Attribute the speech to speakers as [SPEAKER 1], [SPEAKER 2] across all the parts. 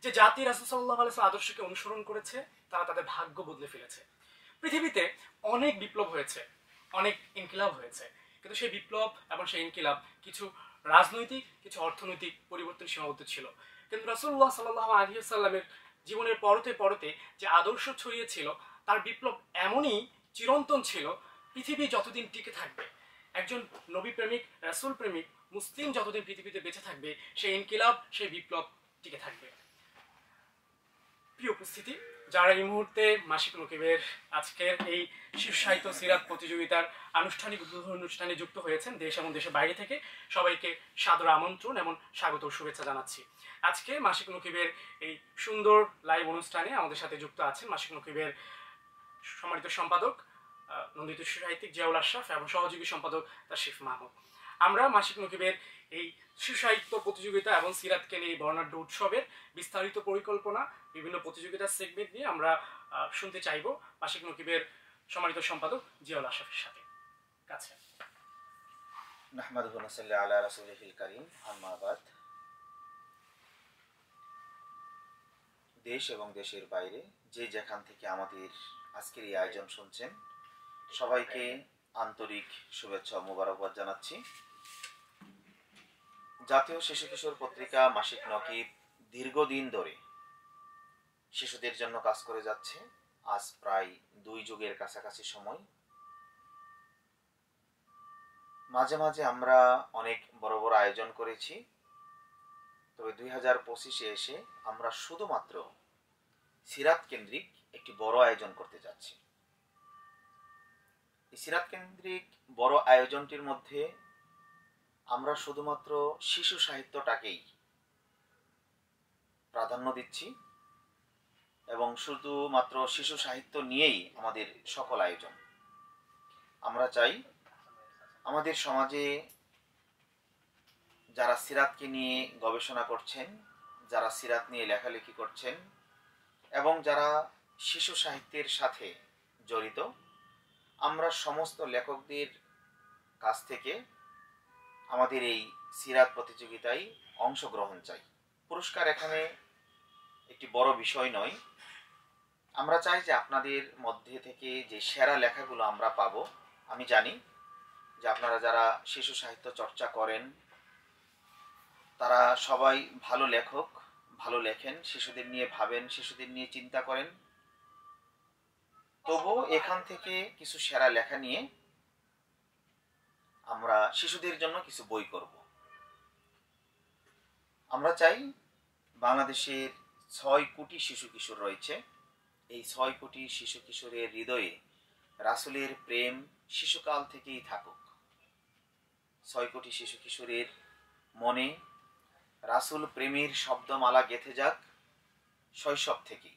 [SPEAKER 1] যে জাতি রাসূল সাল্লাল্লাহু আলাইহি ওয়াসাল্লাম আদর্শকে অনুসরণ করেছে তারা তাদের ভাগ্য বদলে ফেলেছে। পৃথিবীতে অনেক বিপ্লব হয়েছে, অনেক ইনকিলাব হয়েছে, কিন্তু সেই বিপ্লব এবং সেই ইনকিলাব কিছু রাজনৈতিক, কিছু অর্থনৈতিক পরিবর্তন সীমাবদ্ধ ছিল। কিন্তু রাসূলুল্লাহ সাল্লাল্লাহু আলাইহি ওয়াসাল্লামের জীবনের পরতে পরতে যে আদর্শ ছড়িয়েছিল তার বিপ্লব এমনই চিরন্তন ছিল, পৃথিবী যতদিন টিকে থাকবে, একজন নবী প্রেমিক, রাসূল প্রেমিক মুসলিম যতদিন পৃথিবীতে বেঁচে থাকবে, সেই ইনকিলাব, সেই বিপ্লব টিকে থাকবে। প্রিয় উপস্থিতি, যারা এই মুহূর্তে মাসিক নকিবের আজকের এই শিশু সাহিত্য সিরাত প্রতিযোগিতার আনুষ্ঠানিক উদ্বোধন অনুষ্ঠানে যুক্ত হয়েছেন দেশ এবং দেশের বাইরে থেকে, সবাইকে সাদর আমন্ত্রণ এবং স্বাগত ও শুভেচ্ছা জানাচ্ছি। আজকে মাসিক নকিবের এই সুন্দর লাইভ অনুষ্ঠানে আমাদের সাথে যুক্ত আছেন মাসিক নকিবের সম্মানিত সম্পাদক নন্দিত শিশু সাহিত্যিক জিয়াউল আশরাফ এবং সহযোগী সম্পাদক তাশরিফ মাহমুদ। আমরা মাসিক নকিবের এই শিশু সাহিত্য প্রতিযোগিতা এবং সিরাতকে নিয়ে বর্ণাঢ্য উৎসবের বিস্তারিত পরিকল্পনা, বিভিন্ন প্রতিযোগিতার সেগমেন্ট নিয়ে আমরা শুনতে চাইব মাসিক নকিবের সম্মানিত সম্পাদক জিয়াউল আশরাফের সাথে কাছে।
[SPEAKER 2] নাহমাদুহু ওয়া নুসাল্লি আলা রাসূলিহিল কারীম, আম্মা বাদ। দেশ এবং দেশের বাইরে যে যেখান থেকে আমাদের আজকের এই আয়োজন শুনছেন, সবাইকে আন্তরিক শুভেচ্ছা ও মোবারকবাদ জানাচ্ছি। জাতীয় শিশু কিশোর পত্রিকা মাসিক নকিব দীর্ঘদিন ধরে শিশুদের জন্য কাজ করে যাচ্ছে। আজ প্রায় 2 যুগের কাছাকাছি সময়। মাঝে মাঝে আমরা অনেক বড় বড় আয়োজন করেছি, তবে 2025-এ এসে আমরা শুধুমাত্র সিরাত কেন্দ্রিক একটি বড় আয়োজন করতে যাচ্ছি। এই সিরাত কেন্দ্রিক বড় আয়োজনটির মধ্যে আমরা শুধুমাত্র শিশু সাহিত্যটাকেই প্রাধান্য দিচ্ছি এবং শুধুমাত্র শিশু সাহিত্য নিয়েই আমাদের সকল আয়োজন। আমরা চাই আমাদের সমাজে যারা সিরাতকে নিয়ে গবেষণা করছেন, যারা সিরাত নিয়ে লেখালেখি করছেন এবং যারা শিশু সাহিত্যের সাথে জড়িত, আমরা সমস্ত লেখকদের কাছ থেকে আমাদের এই সিরাত প্রতিযোগিতায় অংশগ্রহণ চাই। পুরস্কার এখানে একটি বড় বিষয় নয়। আমরা চাই যে আপনাদের মধ্যে থেকে যে সেরা লেখাগুলো আমরা পাবো, আমি জানি যে আপনারা যারা শিশু সাহিত্য চর্চা করেন তারা সবাই ভালো লেখক, ভালো লেখেন, শিশুদের নিয়ে ভাবেন, শিশুদের নিয়ে চিন্তা করেন। তবুও এখান থেকে কিছু সেরা লেখা নিয়ে আমরা শিশুদের জন্য কিছু বই করব। আমরা চাই বাংলাদেশের 6 কোটি শিশু কিশোর রয়েছে। এই 6 কোটি শিশু কিশোরের হৃদয়ে রাসূলের প্রেম শিশুকাল থেকেই থাকুক। 6 কোটি শিশু কিশোরের মনে রাসূল প্রেমের শব্দমালা গেঁথে যাক শৈশব থেকেই।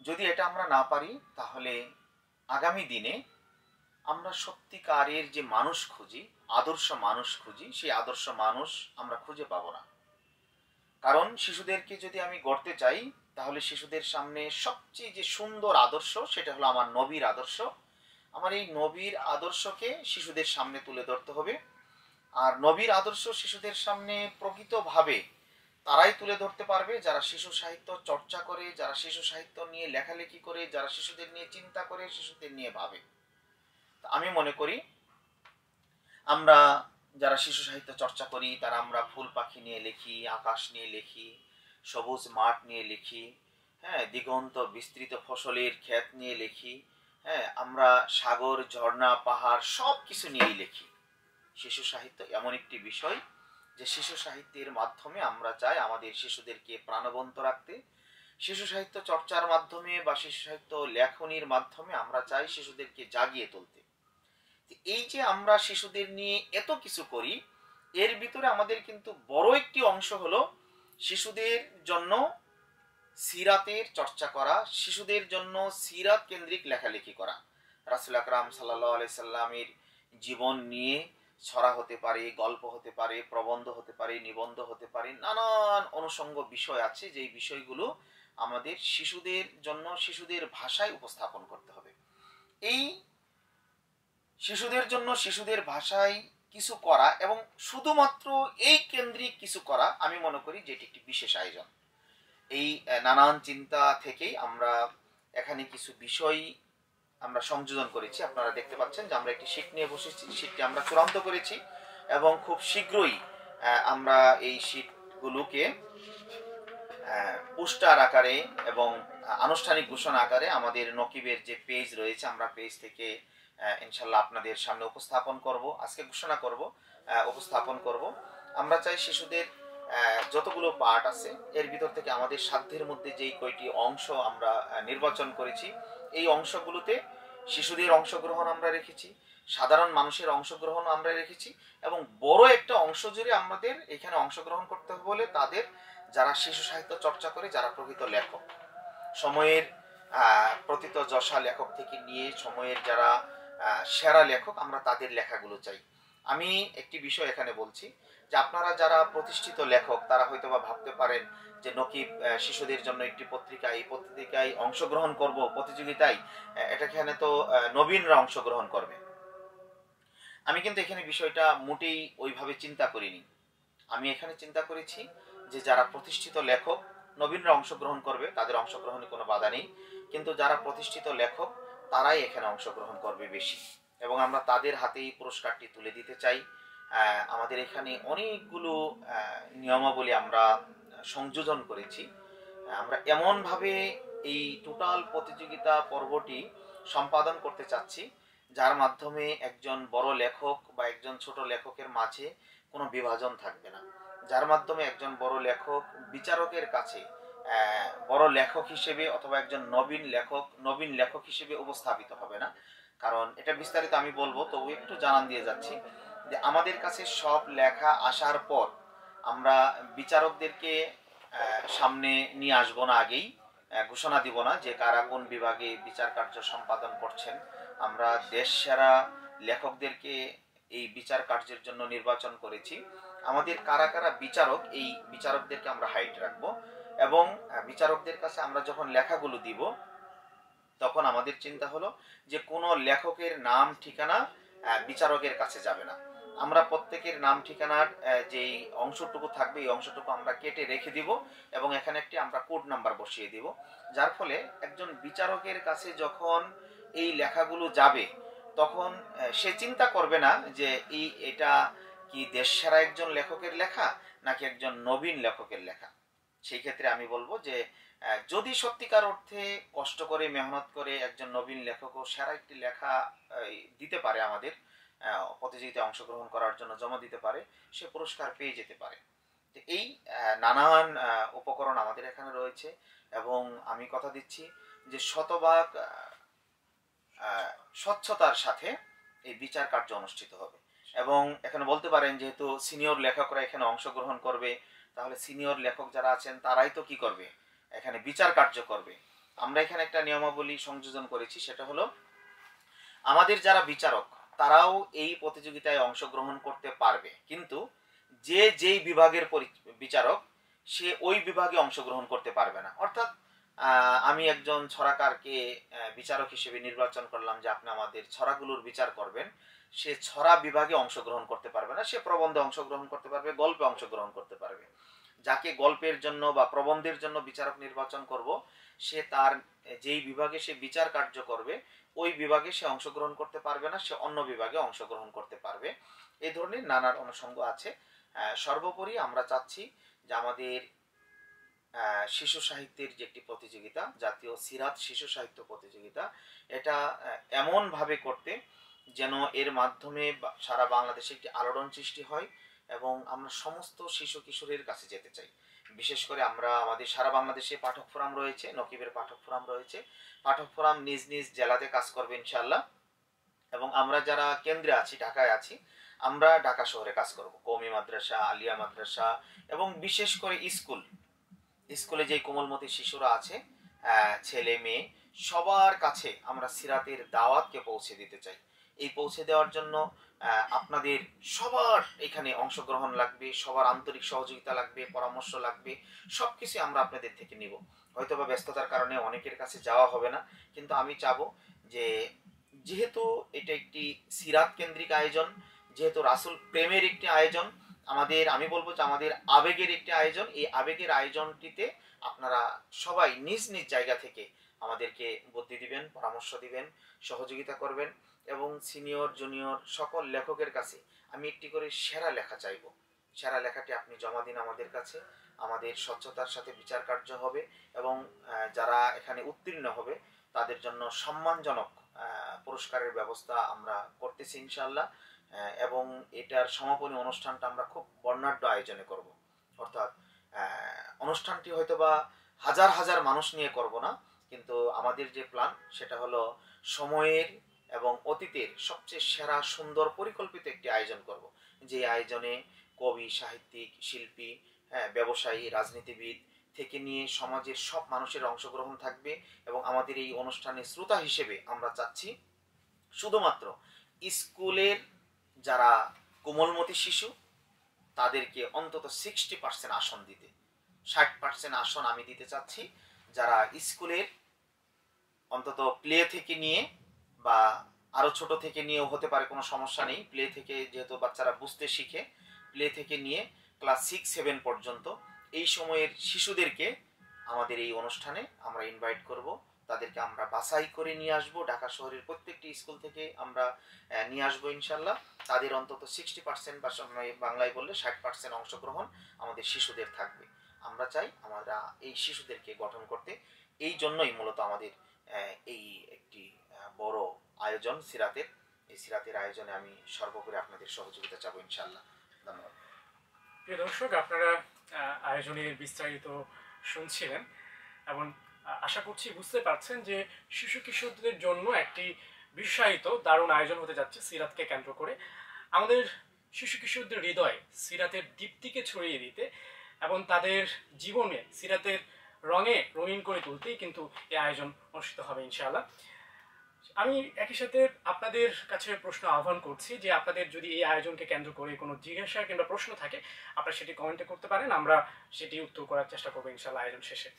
[SPEAKER 2] যদি এটা আমরা না পারি, তাহলে আগামী দিনে আমরা সত্যিকারের যে মানুষ খুঁজি, আদর্শ মানুষ খুঁজি, সেই আদর্শ মানুষ আমরা খুঁজে পাবো না। কারণ শিশুদেরকে যদি আমি গড়তে চাই, তাহলে শিশুদের সামনে সবচেয়ে যে সুন্দর আদর্শ, সেটা হলো আমার নবীর আদর্শ। আমার এই নবীর আদর্শকে শিশুদের সামনে তুলে ধরতে হবে। আর নবীর আদর্শ শিশুদের সামনে প্রকৃতভাবে তারাই তুলে ধরতে পারবে যারা শিশু সাহিত্য চর্চা করে, যারা শিশু সাহিত্য নিয়ে লেখালেখি করে, যারা শিশুদের নিয়ে চিন্তা করে, শিশুদের নিয়ে ভাবে। আমি মনে করি আমরা যারা শিশু সাহিত্য চর্চা করি তারা আমরা ফুল পাখি নিয়ে লিখি, আকাশ নিয়ে লিখি, সবুজ মাঠ নিয়ে লিখি, দিগন্ত বিস্তৃত ফসলের ক্ষেত নিয়ে লিখি, আমরা সাগর, ঝর্ণা, পাহাড় সব কিছু নিয়েই লিখি। শিশু সাহিত্য এমন একটি বিষয় যে শিশু সাহিত্যের মাধ্যমে আমরা চাই আমাদের শিশুদেরকে প্রাণবন্ত রাখতে। শিশু সাহিত্য চর্চার মাধ্যমে বা শিশু সাহিত্য লেখনির মাধ্যমে আমরা চাই শিশুদেরকে জাগিয়ে তুলতে। এই যে আমরা শিশুদের নিয়ে এত কিছু করি, এর ভিতরে আমাদের কিন্তু বড় একটি অংশ হলো শিশুদের জন্য সিরাতের চর্চা করা, শিশুদের জন্য সিরাত কেন্দ্রিক লেখালেখি করা। রাসূল আকরাম সাল্লাল্লাহু আলাইহি সাল্লামের জীবন নিয়ে ছড়া হতে পারে, গল্প হতে পারে, প্রবন্ধ হতে পারে, নিবন্ধ হতে পারে, নানান অনুষঙ্গ বিষয় আছে যেই বিষয়গুলো আমাদের শিশুদের জন্য শিশুদের ভাষায় উপস্থাপন করতে হবে। এই শিশুদের জন্য শিশুদের ভাষায় কিছু করা এবং শুধুমাত্র এই কেন্দ্রিক কিছু করা, আমি মনে করি যে এটি একটি বিশেষ আয়োজন। এই নানান চিন্তা থেকেই আমরা এখানে কিছু বিষয় আমরা সংযোজন করেছি। আপনারা দেখতে পাচ্ছেন যে আমরা একটি শীট নিয়ে বসেছি, শীটটি আমরা চূড়ান্ত করেছি এবং খুব শীঘ্রই আমরা এই শীটগুলোকে পোস্টার আকারে এবং আনুষ্ঠানিক ঘোষণা আকারে আমাদের নকিবের যে পেজ রয়েছে আমরা পেজ থেকে ইনশাল্লাহ আপনাদের সামনে উপস্থাপন করব, আজকে ঘোষণা করব, উপস্থাপন করব। আমরা চাই শিশুদের যতগুলো পার্ট আছে এর ভিতর থেকে আমাদের সাধ্যের মধ্যে যেই কয়টি অংশ আমরা নির্বাচন করেছি এই অংশগুলোতে শিশুদের অংশগ্রহণ আমরা রেখেছি, সাধারণ মানুষের অংশগ্রহণ আমরা রেখেছি এবং বড় একটা অংশ জুড়ে আমাদের এখানে অংশগ্রহণ করতে হবে বলে তাদের যারা শিশু সাহিত্য চর্চা করে, যারা প্রকৃত লেখক, সময়ের প্রকৃত যশা লেখক থেকে নিয়ে সময়ের যারা সেরা লেখক, আমরা তাদের লেখাগুলো চাই। আমি একটি বিষয় এখানে বলছি যে আপনারা যারা প্রতিষ্ঠিত লেখক তারা হয়তো বা ভাবতে পারেন যে নকিব শিশুদের জন্য একটি পত্রিকা, এই পত্রিকায় অংশগ্রহণ করব প্রতিযোগিতায়, এখানে তো নবীনরা অংশগ্রহণ করবে। আমি কিন্তু এখানে বিষয়টা মোটেই ওইভাবে চিন্তা করিনি। আমি এখানে চিন্তা করেছি যে যারা প্রতিষ্ঠিত লেখক, নবীনরা অংশগ্রহণ করবে, তাদের অংশগ্রহণে কোনো বাধা নেই, কিন্তু যারা প্রতিষ্ঠিত লেখক তারাই এখানে অংশগ্রহণ করবে বেশি এবং আমরা তাদের হাতেই পুরস্কারটি তুলে দিতে চাই। আমাদের এখানে অনেকগুলো নিয়মাবলী আমরা সংযোজন করেছি। আমরা এমনভাবে এই টোটাল প্রতিযোগিতা পর্বটি সম্পাদন করতে চাচ্ছি যার মাধ্যমে একজন বড় লেখক বা একজন ছোট লেখকের মাঝে কোনো বিভাজন থাকবে না, যার মাধ্যমে একজন বড় লেখক বিচারকের কাছে বড় লেখক হিসেবে অথবা একজন নবীন লেখক হিসেবে উপস্থাপিত হবে না। কারণ এটা বিস্তারিত আমি বলবো, তবু একটু জানান দিয়ে যাচ্ছি যে আমাদের কাছে সব লেখা আসার পর আমরা বিচারকদেরকে সামনে নিয়ে আসবো না, আগেই ঘোষণা দিব না যে কারা কোন বিভাগে বিচার কার্য সম্পাদন করছেন। আমরা দেশ সেরা লেখকদেরকে এই বিচার কার্যের জন্য নির্বাচন করেছি। আমাদের কারা কারা বিচারক, এই বিচারকদেরকে আমরা হাইট রাখবো এবং বিচারকদের কাছে আমরা যখন লেখাগুলো দিব তখন আমাদের চিন্তা হলো যে কোনো লেখকের নাম ঠিকানা বিচারকের কাছে যাবে না। আমরা প্রত্যেকের নাম ঠিকানার যেই অংশটুকু থাকবে এই অংশটুকু আমরা কেটে রেখে দিব এবং এখানে একটি আমরা কোড নাম্বার বসিয়ে দিব, যার ফলে একজন বিচারকের কাছে যখন এই লেখাগুলো যাবে তখন সে চিন্তা করবে না যে এটা কি দেশসেরা একজন লেখকের লেখা নাকি একজন নবীন লেখকের লেখা। সেই ক্ষেত্রে আমি বলবো যে যদি সত্যিকার অর্থে কষ্ট করে মেহনত করে একজন নবীন লেখকও সেরা একটি লেখা দিতে পারে, আমাদের প্রতিযোগিতায় অংশগ্রহণ করার জন্য জমা দিতে পারে, সে পুরস্কার পেয়ে যেতে পারে। এই নানান উপকরণ আমাদের এখানে রয়েছে এবং আমি কথা দিচ্ছি যে শতভাগ স্বচ্ছতার সাথে এই বিচার কার্য অনুষ্ঠিত হবে। এবং এখানে বলতে পারেন যেহেতু সিনিয়র লেখকরা এখানে অংশগ্রহণ করবে, তাহলে সিনিয়র লেখক যারা আছেন তারাই তো কি করবে, এখানে বিচার কার্য করবে। আমরা এখানে একটা নিয়মাবলী সংযোজন করেছি, সেটা হলো আমাদের যারা বিচারক তারাও এই প্রতিযোগিতায় অংশগ্রহণ করতে পারবে, কিন্তু যেই বিভাগের বিচারক সে ওই বিভাগে অংশগ্রহণ করতে পারবে না। অর্থাৎ আমি একজন ছড়াকারকে বিচারক হিসেবে নির্বাচন করলাম যে আপনি আমাদের ছড়াগুলোর বিচার করবেন, সে ছড়া বিভাগে অংশগ্রহণ করতে পারবে না, সে প্রবন্ধে অংশগ্রহণ করতে পারবে, গল্পে অংশগ্রহণ করতে পারবে। যাকে গল্পের জন্য বা প্রবন্ধের জন্য বিচারক নির্বাচন করব, সে তার যেই বিভাগে সে বিচার কার্য করবে ওই বিভাগে সে অংশগ্রহণ করতে পারবে না, সে অন্য বিভাগে অংশগ্রহণ করতে পারবে। এই ধরনের নানান অনুষঙ্গ আছে। সর্বোপরি আমরা চাচ্ছি যে আমাদের শিশু সাহিত্যের যে একটি প্রতিযোগিতা, জাতীয় সিরাত শিশু সাহিত্য প্রতিযোগিতা, এটা এমন ভাবে করতে যেন এর মাধ্যমে সারা বাংলাদেশে একটি আলোড়ন সৃষ্টি হয় এবং আমরা সমস্ত শিশু কিশোরের কাছে যেতে চাই। বিশেষ করে আমরা আমাদের সারা বাংলাদেশে পাঠক ফোরাম রয়েছে, নকিবের পাঠক ফোরাম রয়েছে, পাঠক ফোরাম নিজ নিজ জেলাতে কাজ করবে ইনশাআল্লাহ। এবং আমরা যারা কেন্দ্রে আছি, ঢাকায় আছি, আমরা ঢাকা শহরে কাজ করব। কওমি মাদ্রাসা, আলিয়া মাদ্রাসা এবং বিশেষ করে স্কুলে যে কোমলমতি শিশুরা আছে, ছেলে মেয়ে, সবার কাছে আমরা সিরাতের দাওয়াতকে পৌঁছে দিতে চাই। এই পৌঁছে দেওয়ার জন্য আপনাদের সবার এখানে অংশগ্রহণ লাগবে, সবার আন্তরিক সহযোগিতা লাগবে, পরামর্শ লাগবে, সবকিছু আমরা আপনাদের থেকে নিব। হয়তোবা ব্যস্ততার কারণে অনেকের কাছে যাওয়া হবে না, কিন্তু আমি চাবো যে যেহেতু এটা একটি সিরাত কেন্দ্রিক আয়োজন, যেহেতু রাসূল প্রেমের একটি আয়োজন, আমি বলবো যে আমাদের আবেগের একটি আয়োজন। এই আবেগের আয়োজনটিতে আপনারা সবাই নিজ নিজ জায়গা থেকে আমাদেরকে বুদ্ধি দিবেন, পরামর্শ দিবেন, সহযোগিতা করবেন এবং সিনিয়র জুনিয়র সকল লেখকের কাছে আমি একটি করে সেরা লেখা চাইব। সেরা লেখাটি আপনি জমা দিন আমাদের কাছে। আমাদের স্বচ্ছতার সাথে বিচার কার্য হবে এবং যারা এখানে উত্তীর্ণ হবে তাদের জন্য সম্মানজনক পুরস্কারের ব্যবস্থা আমরা করতেছি ইনশাআল্লাহ। এবং এটার সমাপনী অনুষ্ঠানটা আমরা খুব বর্ণাঢ্য আয়োজনে করব। অর্থাৎ অনুষ্ঠানটি হয়তো বা হাজার হাজার মানুষ নিয়ে করব না, কিন্তু আমাদের যে প্ল্যান সেটা হলো সময়ের এবং অতীতের সবচেয়ে সেরা সুন্দর পরিকল্পিত একটি আয়োজন করব, যে আয়োজনে কবি, সাহিত্যিক, শিল্পী, ব্যবসায়ী, রাজনীতিবিদ থেকে নিয়ে সমাজের সব মানুষের অংশগ্রহণ থাকবে। এবং আমাদের এই অনুষ্ঠানে শ্রোতা হিসেবে আমরা চাচ্ছি শুধুমাত্র স্কুলের যারা কোমলমতি শিশু তাদেরকে অন্তত 60% আসন দিতে, 60% আসন আমি দিতে চাচ্ছি। যারা স্কুলের অন্তত প্লে থেকে নিয়ে বা আরো ছোট থেকে নিয়েও হতে পারে, কোনো সমস্যা নেই, প্লে থেকে যেহেতু বাচ্চারা বুঝতে শিখে, প্লে থেকে নিয়ে ক্লাস 6-7 পর্যন্ত এই সময়ের শিশুদেরকে আমাদের এই অনুষ্ঠানে আমরা ইনভাইট করব। তাদেরকে আমরা বাছাই করে নিয়ে আসবো, ঢাকা শহরের প্রত্যেকটি স্কুল থেকে আমরা নিয়ে আসবো ইনশাল্লাহ। তাদের অন্তত 60% বা বাংলায় বললে 60% অংশগ্রহণ আমাদের শিশুদের থাকবে। আমরা চাই আমরা এই শিশুদেরকে গঠন করতে। এই জন্যই মূলত আমাদের এই একটি বড় আয়োজন সিরাতের। এই সিরাতের আয়োজনে আমি সর্বোপরি আপনাদের সহযোগিতা চাবো ইনশাল্লাহ। ধন্যবাদ।
[SPEAKER 1] প্রিয় দর্শক, আপনারা আয়োজনের বিস্তারিত শুনছিলেন এবং আশা করছি বুঝতে পারছেন যে শিশু কিশোরদের জন্য একটি বিস্ময়িত দারুণ আয়োজন হতে যাচ্ছে সিরাতকে কেন্দ্র করে। আমাদের শিশু কিশোরদের হৃদয়ে সিরাতের দীপ্তিকে ছড়িয়ে দিতে এবং তাদের জীবনে সিরাতের রঙে রঙিন করে তুলতেই কিন্তু এই আয়োজন অনুষ্ঠিত হবে ইনশাআল্লাহ। আমি একই সাথে আপনাদের কাছে প্রশ্ন আহ্বান করছি যে আপনাদের যদি এই আয়োজনকে কেন্দ্র করে কোনো জিজ্ঞাসা কিংবা প্রশ্ন থাকে, আপনারা সেটি কমেন্টে করতে পারেন, আমরা সেটি উত্তর করার চেষ্টা করবো ইনশাআল্লাহ আয়োজন শেষে।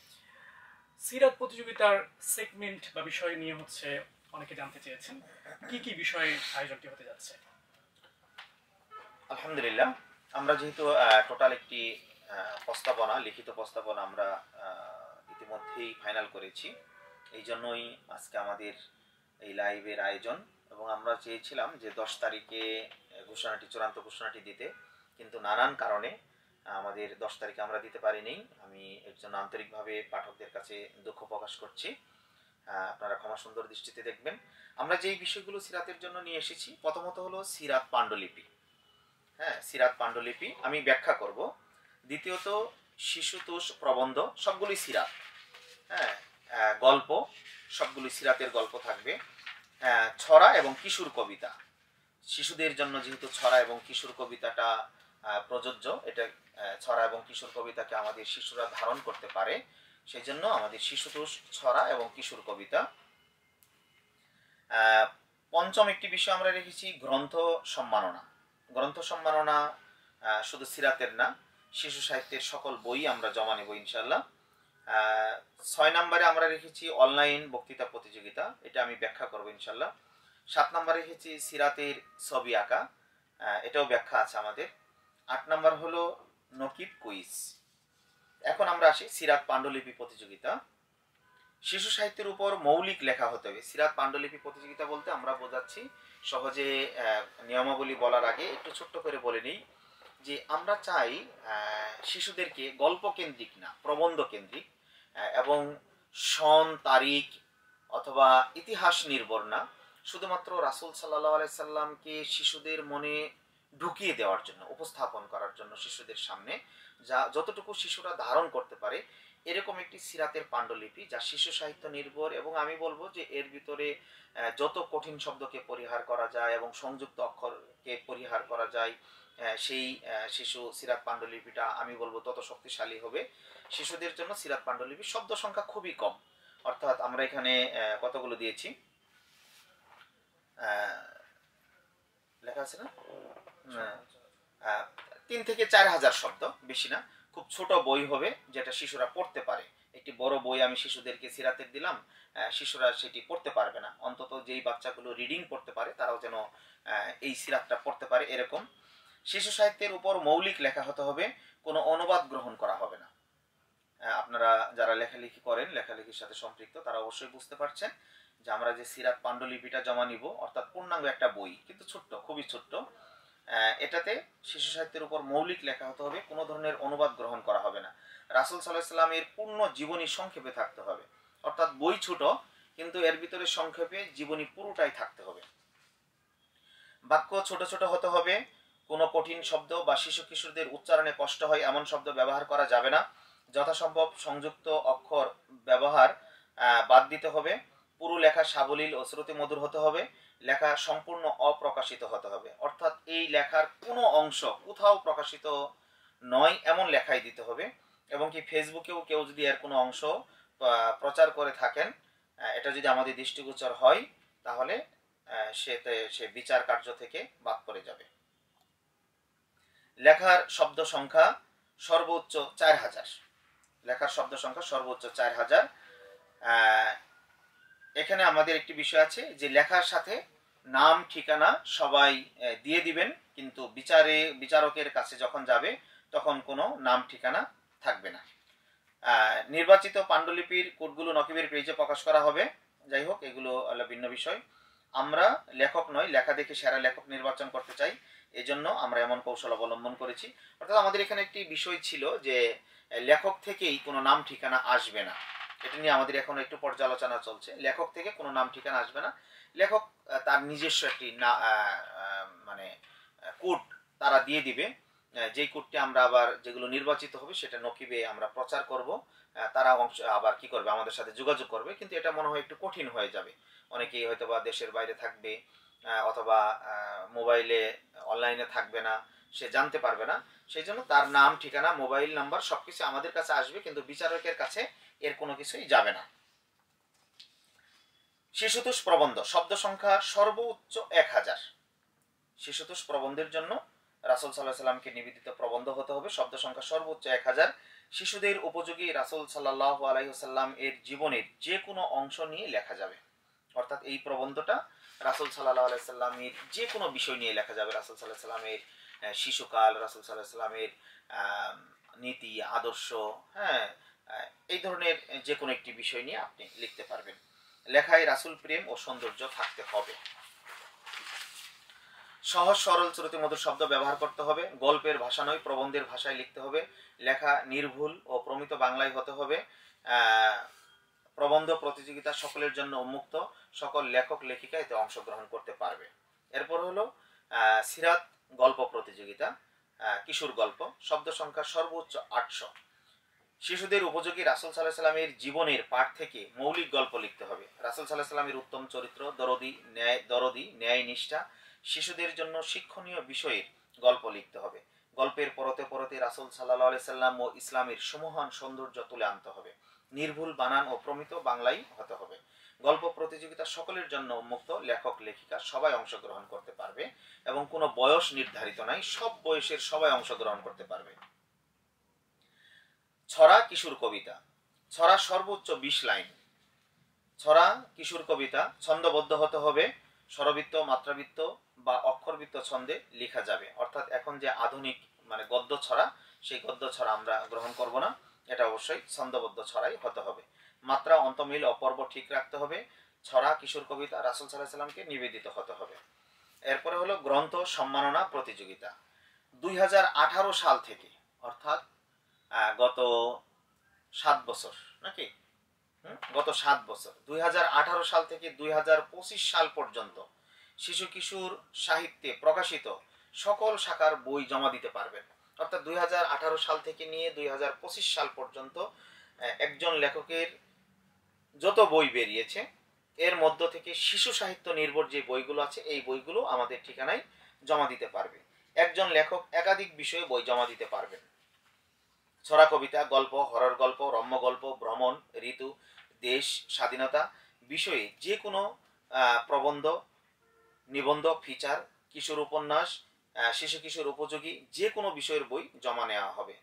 [SPEAKER 1] সিরাত প্রতিযোগিতার সেগমেন্ট বা বিষয় নিয়ে হচ্ছে অনেকে জানতে চেয়েছেন, কি কি বিষয়ে আয়োজনটি হতে যাচ্ছে?
[SPEAKER 2] আলহামদুলিল্লাহ, আমরা যেহেতু টোটাল একটি প্রস্তাবনা, লিখিত প্রস্তাবনা আমরা ইতিমধ্যেই ফাইনাল করেছি, এই জন্যই আজকে আমাদের এই লাইভের আয়োজন। এবং আমরা চেয়েছিলাম যে 10 তারিখে চূড়ান্ত ঘোষণাটি দিতে, কিন্তু নানান কারণে আমাদের 10 তারিখে আমরা দিতে পারিনি। আমি এর জন্য আন্তরিকভাবে পাঠকদের কাছে দুঃখ প্রকাশ করছি, আপনারা ক্ষমা সুন্দর দৃষ্টিতে দেখবেন। আমরা যেই বিষয়গুলো সিরাতের জন্য নিয়ে এসেছি, প্রথমত হলো সিরাত পাণ্ডুলিপি। সিরাত পাণ্ডুলিপি আমি ব্যাখ্যা করব। দ্বিতীয়ত শিশুতোষ প্রবন্ধ, সবগুলোই সিরাত। গল্প, সবগুলি সিরাতের গল্প থাকবে। ছড়া এবং কিশোর কবিতা, শিশুদের জন্য যেহেতু ছড়া এবং কিশোর কবিতাটা প্রযোজ্য, এটা ছড়া এবং কিশোর কবিতাকে আমাদের শিশুরা ধারণ করতে পারে, সেই জন্য আমাদের শিশুতোষ, ছড়া এবং কিশোর কবিতা। পঞ্চম একটি বিষয় আমরা রেখেছি গ্রন্থ সম্মাননা। গ্রন্থ সম্মাননা শুধু সিরাতের না, শিশু সাহিত্যের সকল বই আমরা জমা নেব ইনশাল্লাহ। 6 নম্বরে আমরা রেখেছি অনলাইন বক্তৃতা প্রতিযোগিতা, এটা আমি ব্যাখ্যা করব ইনশাল্লাহ। 7 নম্বরে রেখেছি সিরাতের ছবি আঁকা, এটাও ব্যাখ্যা আছে আমাদের। 8 নম্বর হলো নকিব কুইজ। এখন আমরা আসি সিরাত পাণ্ডুলিপি প্রতিযোগিতা। শিশু সাহিত্যের উপর মৌলিক লেখা হতে হবে। সিরাত পাণ্ডুলিপি প্রতিযোগিতা বলতে আমরা বোঝাচ্ছি, সহজে নিয়মাবলী বলার আগে একটু ছোট্ট করে বলে নিই যে আমরা চাই শিশুদেরকে গল্প কেন্দ্রিক না, প্রবন্ধ কেন্দ্রিক এবং সন তারিখ অথবা ইতিহাস নির্ভর না, শুধুমাত্র রাসূল সাল্লাল্লাহু আলাইহি সাল্লামকে শিশুদের মনে ঢুকিয়ে দেওয়ার জন্য, উপস্থাপন করার জন্য শিশুদের সামনে, যা যতটুকু শিশুরা ধারণ করতে পারে, এরকম একটি সিরাতের পাণ্ডুলিপি যা শিশু সাহিত্য নির্ভর। এবং আমি বলবো যে এর ভিতরে যত কঠিন শব্দকে পরিহার করা যায় এবং সংযুক্ত অক্ষরকে পরিহার করা যায়, সেই শিশু সিরাত পাণ্ডুলিপিটা আমি বলবো তত শক্তিশালী হবে। শিশুদের জন্য সিরাত পাণ্ডুলিপির শব্দ সংখ্যা খুবই কম, অর্থাৎ আমরা এখানে কতগুলো দিয়েছি, লেখা আছে না, 3 থেকে 4 হাজার শব্দ, বেশি না। খুব ছোট বই হবে যেটা শিশুরা পড়তে পারে। একটি বড় বই আমি শিশুদেরকে সিরাতের দিলাম, শিশুরা সেটি পড়তে পারবে না। অন্তত যেই বাচ্চাগুলো রিডিং পড়তে পারে তারাও যেন এই সিরাতটা পড়তে পারে, এরকম। শিশু সাহিত্যের উপর মৌলিক লেখা হতে হবে, কোনো অনুবাদ গ্রহণ করা হবে না। আপনারা যারা লেখালেখি করেন, লেখালেখির সাথে সম্পৃক্ত, তারা অবশ্যই বুঝতে পারছেন যে আমরা যে সিরাত পাণ্ডুলিপিটা জমা নিব, অর্থাৎ পূর্ণাঙ্গ একটা বই, কিন্তু ছোট্ট, খুবই ছোট্ট, এটাতে শিশু সাহিত্যের উপর মৌলিক লেখা হতে হবে, কোনো ধরনের অনুবাদ গ্রহণ করা হবে না। রাসূল সাল্লাল্লাহু আলাইহি সাল্লামের পূর্ণ জীবনী সংক্ষেপে থাকতে হবে, অর্থাৎ বই ছোট কিন্তু এর ভিতরে সংক্ষেপে জীবনী পুরোটাই থাকতে হবে। বাক্য ছোট ছোট হতে হবে, কোনো কঠিন শব্দ বা শিশু কিশোরদের উচ্চারণে কষ্ট হয় এমন শব্দ ব্যবহার করা যাবে না। যথাসম্ভব সংযুক্ত অক্ষর ব্যবহার বাদ দিতে হবে। পুরো লেখা সাবলীল ও শ্রুতিমধুর হতে হবে। লেখা সম্পূর্ণ অপ্রকাশিত হতে হবে, অর্থাৎ এই লেখার কোনো অংশ কোথাও প্রকাশিত নয় এমন লেখাই দিতে হবে। এবং কি ফেসবুকেও কেউ যদি এর কোনো অংশ প্রচার করে থাকেন, এটা যদি আমাদের দৃষ্টিগোচর হয়, তাহলে সে বিচার কার্য থেকে বাদ পড়ে যাবে। লেখার শব্দ সংখ্যা সর্বোচ্চ 4000। লেখার শব্দ সংখ্যা সর্বোচ্চ 4000। এখানে আমাদের একটি বিষয় আছে যে লেখার সাথে নাম ঠিকানা সবাই দিয়ে দিবেন, কিন্তু বিচারকের কাছে যখন যাবে তখন কোনো নাম ঠিকানা থাকবে না। নির্বাচিত পাণ্ডুলিপির কোডগুলো নকিবের পেজে প্রকাশ করা হবে। যাই হোক, এগুলো ভিন্ন বিষয়। আমরা লেখক নয়, লেখা দেখে সেরা লেখক নির্বাচন করতে চাই, এজন্য আমরা এমন কৌশল অবলম্বন করেছি। অর্থাৎ আমাদের এখানে একটি বিষয় ছিল যে লেখক থেকেই কোনো নাম ঠিকানা আসবে না, এটা নিয়ে আমাদের এখন একটু পর্যালোচনা চলছে। লেখক থেকে কোনো নাম ঠিকানা আসবে না, লেখক তার নিজস্ব একটি মানে কোড তারা দিয়ে দিবে, যেই কোডটি আমরা আবার যেগুলো নির্বাচিত হবে সেটা নকিবে আমরা প্রচার করব। তারা আবার কি করবে, আমাদের সাথে যোগাযোগ করবে, কিন্তু এটা মনে হয় একটু কঠিন হয়ে যাবে। অনেকেই হয়তো বা দেশের বাইরে থাকবে, অথবা মোবাইলে অনলাইনে থাকবে না, সে জানতে পারবে না। সেই জন্য তার নাম ঠিকানা মোবাইল নাম্বার সবকিছু আমাদের কাছে আসবে, কিন্তু বিচারকের কাছে এর কোনো কিছুই যাবে না। শিশুতোষ প্রবন্ধ শব্দ সংখ্যা সর্বোচ্চ 1000। শিশুতোষ প্রবন্ধের জন্য রাসূল সাল্লাল্লাহু আলাইহি সাল্লামকে নিবেদিত প্রবন্ধ হতে হবে, শব্দ সংখ্যা সর্বোচ্চ 1000। শিশুদের উপযোগী রাসূল সাল্লাল্লাহু আলাইহি ওয়াসাল্লাম এর জীবনের যে কোনো অংশ নিয়ে লেখা যাবে, অর্থাৎ এই প্রবন্ধটা রাসূল সাল্লাল্লাহু আলাইহি সাল্লামের যে কোনো বিষয় নিয়ে লেখা যাবে। রাসূল সাল্লাল্লাহু আলাইহি সাল্লামের শিশুকাল, রাসূল সাল্লাল্লাহু আলাইহি সাল্লামের নীতি আদর্শ, এই ধরনের যে কোনো একটি বিষয় নিয়ে আপনি লিখতে পারবেন। লেখায় রাসূল প্রেম ও সৌন্দর্য থাকতে হবে। সহজ সরল শ্রুতিমধুর শব্দ ব্যবহার করতে হবে। গল্পের ভাষা নয়, প্রবন্ধের ভাষায় লিখতে হবে। লেখা নির্ভুল ও প্রমিত বাংলায় হতে হবে। প্রবন্ধ প্রতিযোগিতা সকলের জন্য উন্মুক্ত, সকল লেখক লেখিকা এতে অংশগ্রহণ করতে পারবে। এরপর হলো সিরাত গল্প প্রতিযোগিতা, কিশোর গল্প, শব্দ সংখ্যা সর্বোচ্চ 800। শিশুদের উপযোগী রাসূল সাল্লাল্লাহু আলাইহি সাল্লামের জীবনের পাঠ থেকে মৌলিক গল্প লিখতে হবে। রাসূল সাল্লাল্লাহু আলাইহি সাল্লামের উত্তম চরিত্র, দরদি, ন্যায় নিষ্ঠা, শিশুদের জন্য শিক্ষণীয় বিষয়ের গল্প লিখতে হবে। গল্পের পরতে পরতে রাসূল সাল্লাল্লাহু আলাইহি সাল্লাম ও ইসলামের সুমহান সৌন্দর্য তুলে আনতে হবে। নির্ভুল বানান ও প্রমিত বাংলাই হতে হবে। গল্প প্রতিযোগিতা সকলের জন্য উন্মুক্ত, লেখক লেখিকা সবাই অংশগ্রহণ করতে পারবে এবং কোনো বয়স নির্ধারিত নাই, সব বয়সের সবাই অংশগ্রহণ করতে পারবে। ছড়া কিশোর কবিতা, ছড়া সর্বোচ্চ 20 লাইন। ছড়া কিশোর কবিতা ছন্দবদ্ধ হতে হবে, স্বরবৃত্ত, মাত্রাবৃত্ত বা অক্ষরবৃত্ত ছন্দে লেখা যাবে। অর্থাৎ এখন যে আধুনিক গদ্য ছড়া, সেই গদ্য ছড়া আমরা গ্রহণ করব না, এটা অবশ্যই ছন্দবদ্ধ ছড়াই হতে হবে। মাত্রা, অন্তমিল, অপর্ব ঠিক রাখতে হবে। ছড়া কিশোর কবিতা রাসূল সাল্লাল্লাহু আলাইহি সাল্লামকে নিবেদিত হতে হবে। এরপরে হলো গ্রন্থ সম্মাননা প্রতিযোগিতা। 2018 সাল থেকে, অর্থাৎ গত 7 বছর নাকি, গত 7 বছর 2018 সাল থেকে 2025 সাল পর্যন্ত শিশু কিশোর সাহিত্যে প্রকাশিত সকল শাখার বই জমা দিতে পারবেন। অর্থাৎ 2018 সাল থেকে নিয়ে 2025 সাল পর্যন্ত একজন লেখকের যত বই বেরিয়েছে এর মধ্য থেকে শিশু সাহিত্য নির্ভর যে বইগুলো আছে, এই বইগুলো আমাদের ঠিকানায় জমা দিতে পারবে। একজন লেখক একাধিক বিষয়ে বই জমা দিতে পারবেন। ছড়া কবিতা, গল্প, হরর গল্প, রম্য গল্প, ভ্রমণ, ঋতু, দেশ, স্বাধীনতা বিষয়ে যে কোনো প্রবন্ধ, নিবন্ধ, ফিচার, কিশোর উপন্যাস, শিশু কিশোর উপযোগী যে কোনো বিষয়ের বই জমা নেওয়া হবে।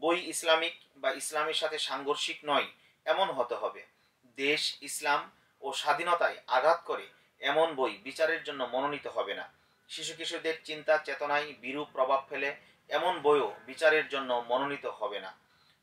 [SPEAKER 2] বই ইসলামিক বা ইসলামের সাথে সাংঘর্ষিক নয় এমন হতে হবে। দেশ, ইসলাম ও স্বাধীনতায় আঘাত করে এমন বই বিচারের জন্য মনোনীত হবে না। শিশু কিশোরদের চিন্তা চেতনায় বিরূপ প্রভাব ফেলে এমন বইও বিচারের জন্য মনোনীত হবে না।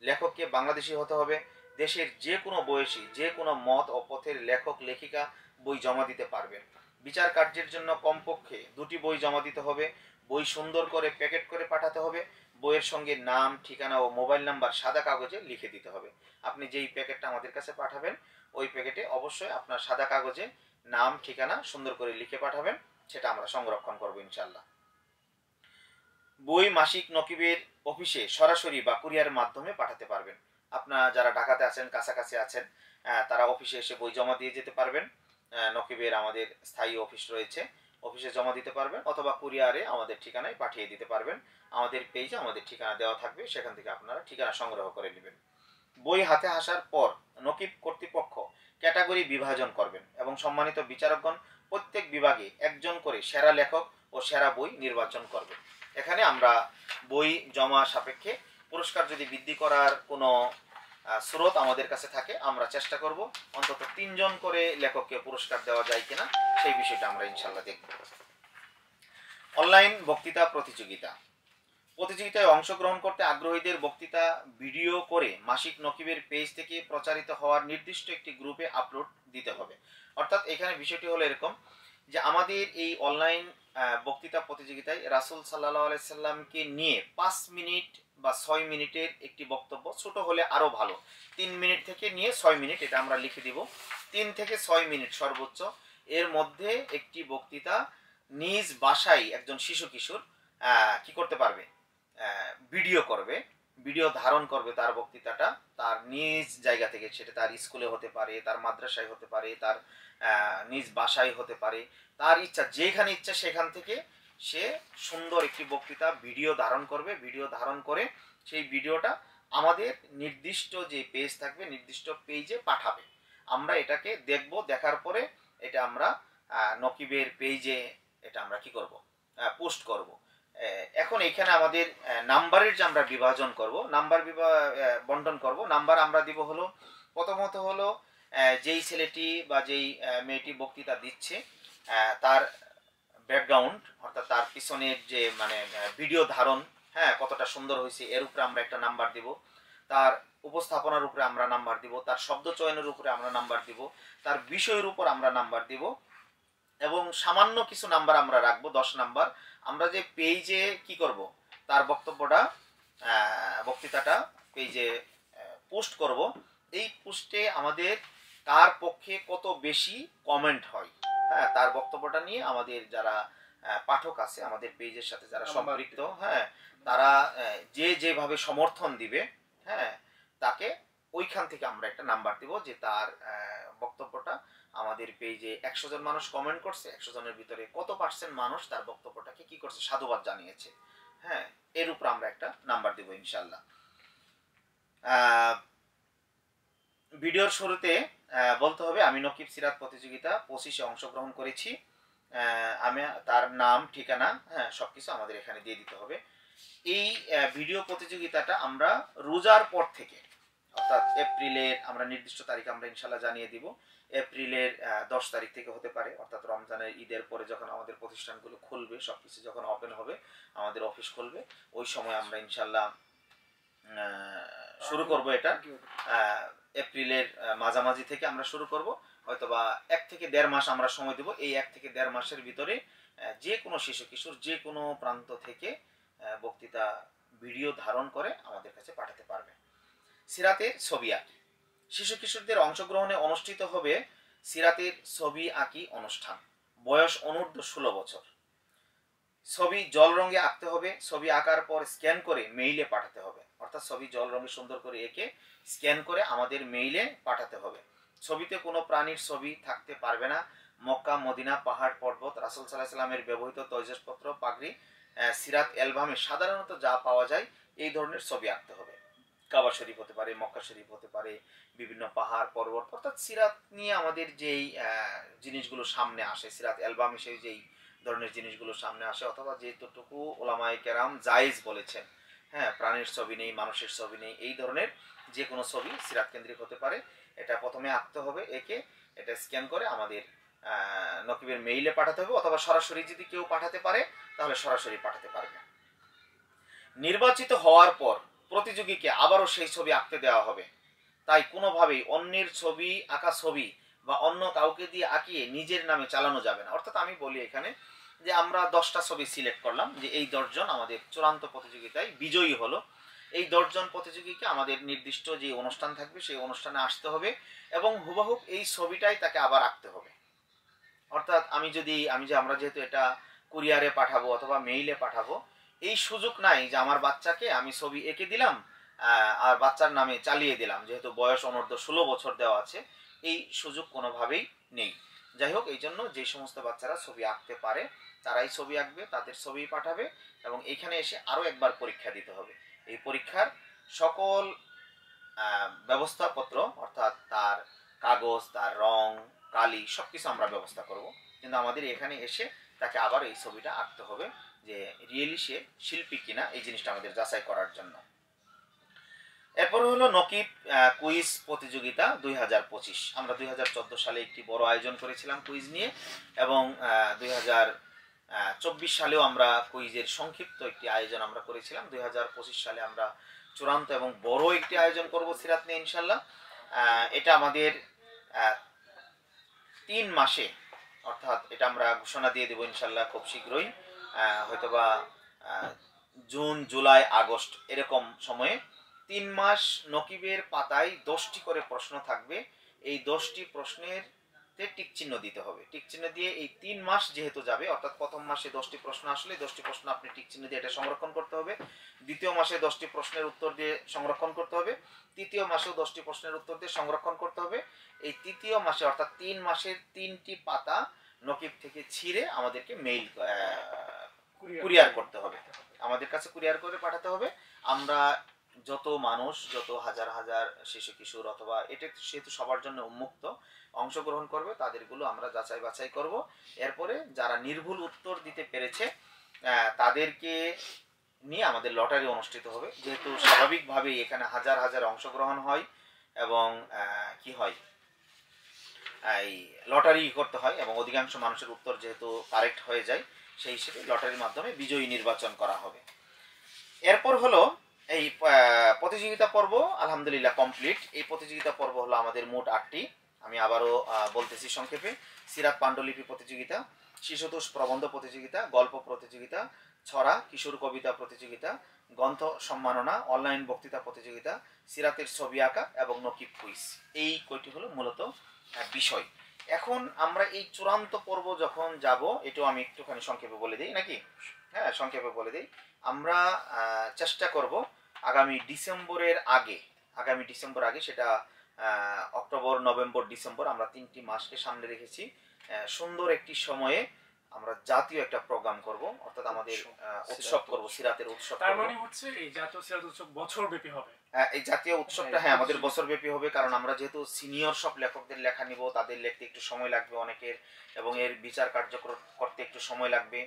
[SPEAKER 2] লেখককে বাংলাদেশি হতে হবে। দেশের যে কোনো বয়সী যে কোনো মত ও পথের লেখক লেখিকা বই জমা দিতে পারবেন। বিচার কার্যের জন্য কমপক্ষে 2টি বই জমা দিতে হবে। বই সুন্দর করে প্যাকেট করে পাঠাতে হবে। বইয়ের সঙ্গে নাম, ঠিকানা ও মোবাইল নাম্বার সাদা কাগজে লিখে দিতে হবে। আপনি যেই প্যাকেটটা আমাদের কাছে পাঠাবেন ওই প্যাকেটে অবশ্যই আপনার সাদা কাগজে নাম, ঠিকানা সুন্দর করে লিখে পাঠাবেন, সেটা আমরা সংরক্ষণ করব ইনশাল্লাহ। বই মাসিক নকিবের অফিসে সরাসরি বা কুরিয়ারের মাধ্যমে পাঠাতে পারবেন। আপনারা যারা ঢাকাতে আছেন, কাছাকাছি আছেন, তারা অফিসে এসে বই জমা দিয়ে যেতে পারবেন। নকিবের আমাদের স্থায়ী অফিস রয়েছে, অফিসে জমা দিতে পারবেন, অথবা কুরিয়ারে আমাদের ঠিকানায় পাঠিয়ে দিতে পারবেন। আমাদের পেজে আমাদের ঠিকানা দেওয়া থাকবে, সেখান থেকে আপনারা ঠিকানা সংগ্রহ করে নেবেন। বই হাতে আসার পর নকিব কর্তৃপক্ষ ক্যাটাগরি বিভাজন করবেন এবং সম্মানিত বিচারকগণ প্রত্যেক বিভাগে একজন করে সেরা লেখক ও সেরা বই নির্বাচন করবেন। এখানে আমরা বই জমা সাপেক্ষে পুরস্কার যদি বৃদ্ধি করার কোনো স্রোত আমাদের কাছে থাকে, আমরা চেষ্টা করব অন্তত 3 জন করে লেখককে পুরস্কার দেওয়া যায় কিনা সেই বিষয়টা আমরা ইনশাল্লাহ দেখব। অনলাইন বক্তৃতা প্রতিযোগিতা। প্রতিযোগিতায় অংশগ্রহণ করতে আগ্রহীদের বক্তৃতা ভিডিও করে মাসিক নকিবের পেজ থেকে প্রচারিত হওয়ার নির্দিষ্ট একটি গ্রুপে আপলোড দিতে হবে। অর্থাৎ এখানে বিষয়টি হলো এরকম যে আমাদের এই অনলাইন বক্তৃতা প্রতিযোগিতায় রাসূল সাল্লাল্লাহু আলাইহি সাল্লামকে নিয়ে 5 মিনিট বা 6 মিনিটের একটি বক্তব্য, ছোট হলে আরো ভালো, 3 মিনিট থেকে নিয়ে 6 মিনিট, এটা আমরা লিখে দিব, 3 থেকে 6 মিনিট সর্বোচ্চ, এর মধ্যে একটি বক্তৃতা নিজ বাসায় একজন শিশু কিশোর কি করতে পারবে, ভিডিও করবে, ভিডিও ধারণ করবে তার বক্তৃতাটা তার নিজ জায়গা থেকে। সেটা তার স্কুলে হতে পারে, তার মাদ্রাসায় হতে পারে, তার নিজ বাসায় হতে পারে, তার ইচ্ছা, যেখানে ইচ্ছা সেখান থেকে সে সুন্দর একটি বক্তৃতা ভিডিও ধারণ করবে। ভিডিও ধারণ করে সেই ভিডিওটা আমাদের নির্দিষ্ট যে পেজ থাকবে নির্দিষ্ট পেজে পাঠাবে। আমরা এটাকে দেখব, দেখার পরে এটা আমরা নকিবের পেজে এটা আমরা কি করব, পোস্ট করব। এখন এখানে আমাদের নাম্বারের যে আমরা বিভাজন করব, নাম্বার বন্টন করব। নাম্বার আমরা দিব হলো, প্রথমত হলো যেই ছেলেটি বা যেই মেয়েটি বক্তৃতা দিচ্ছে তার ব্যাকগ্রাউন্ড, অর্থাৎ তার পিছনের যে মানে ভিডিও ধারণ, কতটা সুন্দর হয়েছে এর উপরে আমরা একটা নাম্বার দিব। তার উপস্থাপনার উপরে আমরা নাম্বার দিব, তার শব্দ চয়নের উপরে আমরা নাম্বার দিব, তার বিষয়ের উপর আমরা নাম্বার দিব, এবং সামান্য কিছু নাম্বার আমরা রাখবো, 10 নাম্বার। আমরা যে পেজে কি করব, তার বক্তব্যটা বক্তৃতাটা পেজে পোস্ট করব। এই পোস্টে আমাদের কার পক্ষে কত বেশি কমেন্ট হয়, তার বক্তব্যটা নিয়ে আমাদের যারা পাঠক আছে আমাদের পেজের সাথে যারা সম্পৃক্ত, তারা যে যেভাবে সমর্থন দিবে, তাকে ওইখান থেকে আমরা একটা নাম্বার দিব যে তার বক্তব্যটা আমাদের পেজে 100 জন মানুষ কমেন্ট করছে, 100 জনের ভিতরে কত পার্সেন্ট মানুষ তার বক্তব্যটাকে কি করছে, সাধুবাদ জানিয়েছে। এর উপর আমরা একটা নাম্বার দিব ইনশাল্লাহ। ভিডিওর শুরুতে বলতে হবে আমি নকিব সিরাত প্রতিযোগিতা 25-এ অংশগ্রহণ করেছি। আমি তার নাম, ঠিকানা, সবকিছু আমাদের এখানে দিয়ে দিতে হবে। এই ভিডিও প্রতিযোগিতাটা আমরা রোজার পর থেকে, অর্থাৎ এপ্রিলের, আমরা নির্দিষ্ট তারিখ আমরা ইনশাল্লাহ জানিয়ে দিব, এপ্রিলের 10 তারিখ থেকে হতে পারে, অর্থাৎ রমজানের ঈদের পরে যখন আমাদের প্রতিষ্ঠানগুলো খুলবে, সবকিছু যখন ওপেন হবে, আমাদের অফিস খুলবে, ওই সময় আমরা ইনশাল্লাহ শুরু করব। এটা এপ্রিলের মাঝামাঝি থেকে আমরা শুরু করব, হয়তোবা 1 থেকে 1.5 মাস আমরা সময় দেব। এই 1 থেকে 1.5 মাসের ভিতরে যে কোনো শিশু কিশোর যে কোনো প্রান্ত থেকে বক্তৃতা ভিডিও ধারণ করে আমাদের কাছে পাঠাতে পারবে। সিরাতের ছবি আঁকি। শিশু কিশোরদের অংশগ্রহণে অনুষ্ঠিত হবে সিরাতের ছবি আঁকি অনুষ্ঠান। বয়স অনূর্ধ্ব 16 বছর। ছবি জল রঙে আঁকতে হবে। ছবি আঁকার পর স্ক্যান করে মেইলে পাঠাতে হবে, অর্থাৎ ছবি জল রঙে সুন্দর করে এঁকে স্ক্যান করে আমাদের মেইলে পাঠাতে হবে। ছবিতে কোনো প্রাণীর ছবি থাকতে পারবে না। মক্কা, মদিনা, পাহাড়, পর্বত, রাসূল সাল্লাল্লাহু আলাইহি ওয়াসাল্লামের ব্যবহৃত তৈজসপত্র, পাগড়ি, সিরাত অ্যালবামে সাধারণত যা পাওয়া যায় এই ধরনের ছবি আঁকতে হবে। কাবা শরীফ হতে পারে, মক্কা শরীফ হতে পারে, বিভিন্ন পাহাড়, পর্বত, অর্থাৎ সিরাত নিয়ে আমাদের যেই জিনিসগুলো সামনে আসে, সিরাত অ্যালবাম হিসেবে যেই ধরনের জিনিসগুলো সামনে আসে, অথবা যেটুকু ওলামায়ে কেরাম জায়েজ বলেছেন, প্রাণীর ছবি নেই, মানুষের ছবি নেই, এই ধরনের যে কোনো ছবি সিরাত কেন্দ্রিক হতে পারে, এটা প্রথমে আঁকতে হবে। একে এটা স্ক্যান করে আমাদের নকিবের মেইলে পাঠাতে হবে, অথবা সরাসরি যদি কেউ পাঠাতে পারে তাহলে সরাসরি পাঠাতে পারবে। নির্বাচিত হওয়ার পর প্রতিযোগীকে আবারও সেই ছবি আঁকতে দেওয়া হবে। তাই কোনোভাবেই অন্যের ছবি আঁকা ছবি বা অন্য কাউকে দিয়ে আঁকিয়ে নিজের নামে চালানো যাবে না। অর্থাৎ আমি বলি এখানে যে আমরা 10টা ছবি সিলেক্ট করলাম, যে এই 10 জন আমাদের চূড়ান্ত প্রতিযোগিতায় বিজয়ী হলো। এই 10 জন প্রতিযোগীকে আমাদের নির্দিষ্ট যে অনুষ্ঠান থাকবে সেই অনুষ্ঠানে আসতে হবে এবং হুবহুব এই ছবিটাই তাকে আবার আঁকতে হবে। অর্থাৎ আমরা যেহেতু এটা কুরিয়ারে পাঠাবো অথবা মেইলে পাঠাবো, এই সুযোগ নাই যে আমার বাচ্চাকে আমি ছবি এঁকে দিলাম আর বাচ্চার নামে চালিয়ে দিলাম, যেহেতু বয়স অনূর্ধ্ব 16 বছর দেওয়া আছে, এই সুযোগ কোনোভাবেই নেই। যাই হোক, এই জন্য যে সমস্ত বাচ্চারা ছবি আঁকতে পারে তারাই ছবি আঁকবে, তাদের ছবি পাঠাবে এবং এখানে এসে আরও একবার পরীক্ষা দিতে হবে। এই পরীক্ষার সকল ব্যবস্থাপত্র, অর্থাৎ তার কাগজ, তার রং, কালি সবকিছু আমরা ব্যবস্থা করব, কিন্তু আমাদের এখানে এসে তাকে আবার এই ছবিটা আঁকতে হবে যে রিয়েলি সে শিল্পী কিনা, এই জিনিসটা আমাদের যাচাই করার জন্য। এরপর হলো নকিব কুইজ প্রতিযোগিতা 2025। আমরা 2014 সালে একটি বড় আয়োজন করেছিলাম কুইজ নিয়ে, এবং 2024 সালেও আমরা কুইজের সংক্ষিপ্ত একটি আয়োজন আমরা করেছিলাম। 2025 সালে আমরা চূড়ান্ত এবং বড় একটি আয়োজন করব সিরাত নিয়ে ইনশাল্লাহ। এটা আমাদের 3 মাসে, অর্থাৎ এটা আমরা ঘোষণা দিয়ে দেবো ইনশাল্লাহ খুব শীঘ্রই, হয়তোবা জুন, জুলাই, আগস্ট এরকম সময়ে 3 মাস নকিবের পাতায় 10টি করে প্রশ্ন থাকবে। এই 10টি প্রশ্নের টিক চিহ্ন দিতে হবে। টিক চিহ্ন দিয়ে এই 3 মাস যেহেতু যাবে, অর্থাৎ প্রথম মাসে 10টি প্রশ্ন আসলে 10টি প্রশ্ন আপনি টিক চিহ্ন দিয়ে এটা সংরক্ষণ করতে হবে। দ্বিতীয় মাসে 10টি প্রশ্নের উত্তর দিয়ে সংরক্ষণ করতে হবে। তৃতীয় মাসেও 10টি প্রশ্নের উত্তর দিয়ে সংরক্ষণ করতে হবে। এই তৃতীয় মাসে, অর্থাৎ 3 মাসের 3টি পাতা নকিব থেকে ছিঁড়ে আমাদেরকে মেইল কুরিয়ার করতে হবে, আমাদের কাছে কুরিয়ার করে পাঠাতে হবে। আমরা যত মানুষ, যত হাজার হাজার শিশু কিশোর, অথবা এটা সেহেতু সবার জন্য উন্মুক্ত, অংশগ্রহণ করবে তাদেরগুলো আমরা যাচাই বাছাই করব। এরপরে যারা নির্ভুল উত্তর দিতে পেরেছে তাদেরকে নিয়ে আমাদের লটারি অনুষ্ঠিত হবে। যেহেতু স্বাভাবিকভাবেই এখানে হাজার হাজার অংশগ্রহণ হয় এবং কি হয়, এই লটারি করতে হয় এবং অধিকাংশ মানুষের উত্তর যেহেতু কারেক্ট হয়ে যায়, সেই হিসেবে লটারির মাধ্যমে বিজয়ী নির্বাচন করা হবে। এরপর হলো এই প্রতিযোগিতা পর্ব আলহামদুলিল্লাহ কমপ্লিট। এই প্রতিযোগিতা পর্ব হলো আমাদের মোট 8টি। আমি আবারও বলতেছি সংক্ষেপে: সিরাত পাণ্ডুলিপি প্রতিযোগিতা, শিশুতোষ প্রবন্ধ প্রতিযোগিতা, গল্প প্রতিযোগিতা, ছড়া, কিশোর কবিতা প্রতিযোগিতা, গ্রন্থ সম্মাননা, অনলাইন বক্তৃতা প্রতিযোগিতা, সিরাতের ছবি আঁকা এবং নকিব কুইজ। এই কয়টি হলো মূলত বিষয়। এখন আমরা এই চূড়ান্ত পর্ব যখন যাব, এটাও আমি একটুখানি সংক্ষেপে বলে দিই নাকি? হ্যাঁ, সংক্ষেপে বলে দিই। আমরা চেষ্টা করব আগামী ডিসেম্বর আগে, সেটা অক্টোবর, নভেম্বর, ডিসেম্বর, আমরা 3টি মাসকে সামনে রেখেছি। সুন্দর একটি সময়ে আমরা জাতীয় একটা প্রোগ্রাম করব, অর্থাৎ আমাদের উৎসব করব, সিরাতের উৎসব।
[SPEAKER 1] তার মানে হচ্ছে এই জাতীয় সিরাত উৎসব বছরব্যাপী হবে।
[SPEAKER 2] এই জাতীয় উৎসবটা আমাদের বছরব্যাপী হবে, কারণ আমরা যেহেতু সিনিয়র সব লেখকদের লেখা নিব, তাদের লিখতে একটু সময় লাগবে অনেকের, এবং এর বিচার কার্যকর করতে একটু সময় লাগবে।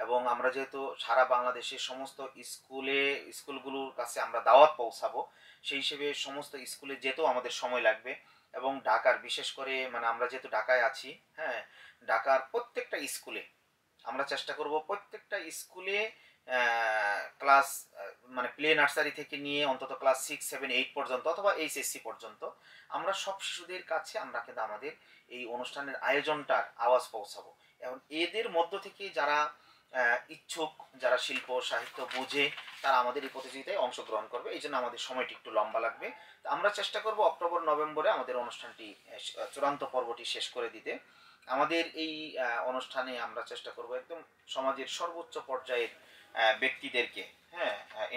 [SPEAKER 2] এবং আমরা যেহেতু সারা বাংলাদেশের সমস্ত স্কুলগুলোর কাছে আমরা দাওয়াত পৌঁছাবো, সেই হিসেবে সমস্ত স্কুলে যেতেও আমাদের সময় লাগবে। এবং ঢাকার, বিশেষ করে আমরা যেহেতু ঢাকায় আছি, হ্যাঁ, ঢাকার প্রত্যেকটা স্কুলে আমরা চেষ্টা করব, প্রত্যেকটা স্কুলে ক্লাস প্লে নার্সারি থেকে নিয়ে অন্তত ক্লাস 6, 7, 8 পর্যন্ত, অথবা এইচএসসি পর্যন্ত আমরা সব শিশুদের কাছে আমরা কিন্তু আমাদের এই অনুষ্ঠানের আয়োজনটার আওয়াজ পৌঁছাবো। এবং এদের মধ্য থেকে যারা ইচ্ছুক, যারা শিল্প সাহিত্য বুঝে, তারা আমাদের এই প্রতিযোগিতায় অংশগ্রহণ করবে। এই জন্য আমাদের সময়টি একটু লম্বা লাগবে। আমরা চেষ্টা করব অক্টোবর, নভেম্বরে আমাদের অনুষ্ঠানটি চূড়ান্ত পর্বটি শেষ করে দিতে। আমাদের এই অনুষ্ঠানে আমরা চেষ্টা করব একদম সমাজের সর্বোচ্চ পর্যায়ের ব্যক্তিদেরকে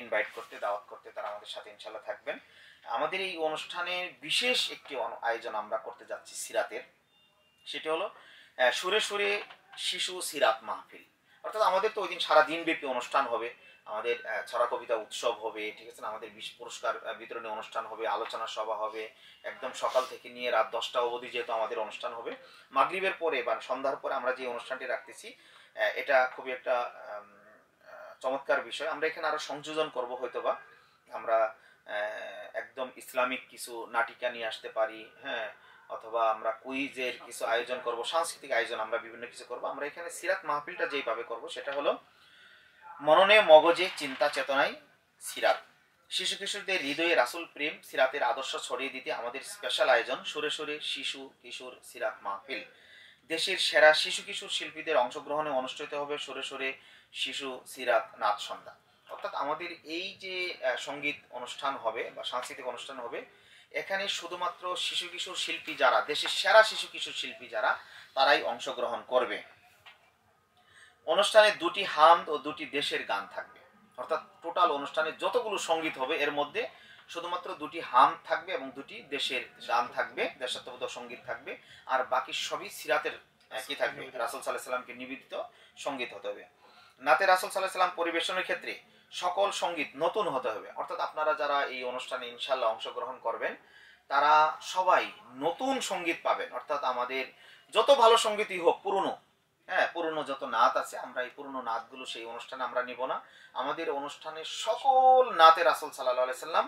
[SPEAKER 2] ইনভাইট করতে, দাওয়াত করতে, তারা আমাদের সাথে ইনশাল্লাহ থাকবেন। আমাদের এই অনুষ্ঠানে বিশেষ একটি আয়োজন আমরা করতে যাচ্ছি সিরাতের, সেটি হলো সুরে সুরে শিশু সিরাত মাহফিল। অর্থাৎ আমাদের তো ওই দিন সারা দিন ব্যাপী অনুষ্ঠান হবে, আমাদের ছড়া কবিতা উৎসব হবে, ঠিক আছে, আমাদের পুরস্কার বিতরণী অনুষ্ঠান হবে, আলোচনা সভা হবে, একদম সকাল থেকে নিয়ে রাত 10টা অবধি যেহেতু আমাদের অনুষ্ঠান হবে। মাগরিবের পরে বা সন্ধ্যার পরে আমরা যে অনুষ্ঠানটি রাখতেছি, এটা খুবই একটা চমৎকার বিষয়। আমরা এখানে আরো সংযোজন করব, হয়তোবা আমরা একদম ইসলামিক কিছু নাটিকা নিয়ে আসতে পারি, হ্যাঁ, অথবা আমরা কুইজের কিছু আয়োজন করব, সাংস্কৃতিক আয়োজন আমরা বিভিন্ন কিছু করব। আমরা এখানে সিরাত মাহফিলটা যেইভাবে করব সেটা হলো মননে মগজে চিন্তা চেতনায় সিরাত। শিশু কিশোরদের হৃদয়ে রাসূল প্রেম সিরাতের আদর্শ ছড়িয়ে দিতে আমাদের স্পেশাল আয়োজন সুরে সুরে শিশু কিশোর সিরাত মাহফিল। দেশের সেরা শিশু কিশোর শিল্পীদের অংশগ্রহণে অনুষ্ঠিত হবে সুরে সুরে শিশু সিরাত নাচ সন্ধ্যা। অর্থাৎ আমাদের এই যে সঙ্গীত অনুষ্ঠান হবে বা সাংস্কৃতিক অনুষ্ঠান হবে, এখানে শুধুমাত্র শিশু কিশোর শিল্পী যারা, দেশের সেরা শিশু কিশোর শিল্পী যারা, তারাই অংশগ্রহণ করবে। অনুষ্ঠানে 2টি হামদ ও 2টি দেশের গান থাকবে। অর্থাৎ টোটাল অনুষ্ঠানে যতগুলো সঙ্গীত হবে এর মধ্যে শুধুমাত্র 2টি হামদ থাকবে এবং 2টি দেশের গান থাকবে, দেশাত্মবোধক সঙ্গীত থাকবে। আর বাকি সবই সিরাতের কি থাকবে, রাসূল সাল্লাল্লাহু আলাইহি সাল্লামকে নিবেদিত সঙ্গীত হতে হবে। নাতে রাসূল সাল্লাল্লাহু আলাইহি সাল্লাম পরিবেশনের ক্ষেত্রে সকল সঙ্গীত নতুন হতে হবে। অর্থাৎ আপনারা যারা এই অনুষ্ঠানে ইনশাআল্লাহ অংশগ্রহণ করবেন তারা সবাই নতুন সঙ্গীত পাবেন। অর্থাৎ আমাদের যত ভালো সঙ্গীতই হোক, পুরনো, হ্যাঁ, পুরনো যত নাত আছে, আমরা এই পুরনো নাতগুলো সেই অনুষ্ঠানে আমরা নিব না। আমাদের অনুষ্ঠানে সকল নাতে রাসূল সাল্লাল্লাহু আলাইহি সাল্লাম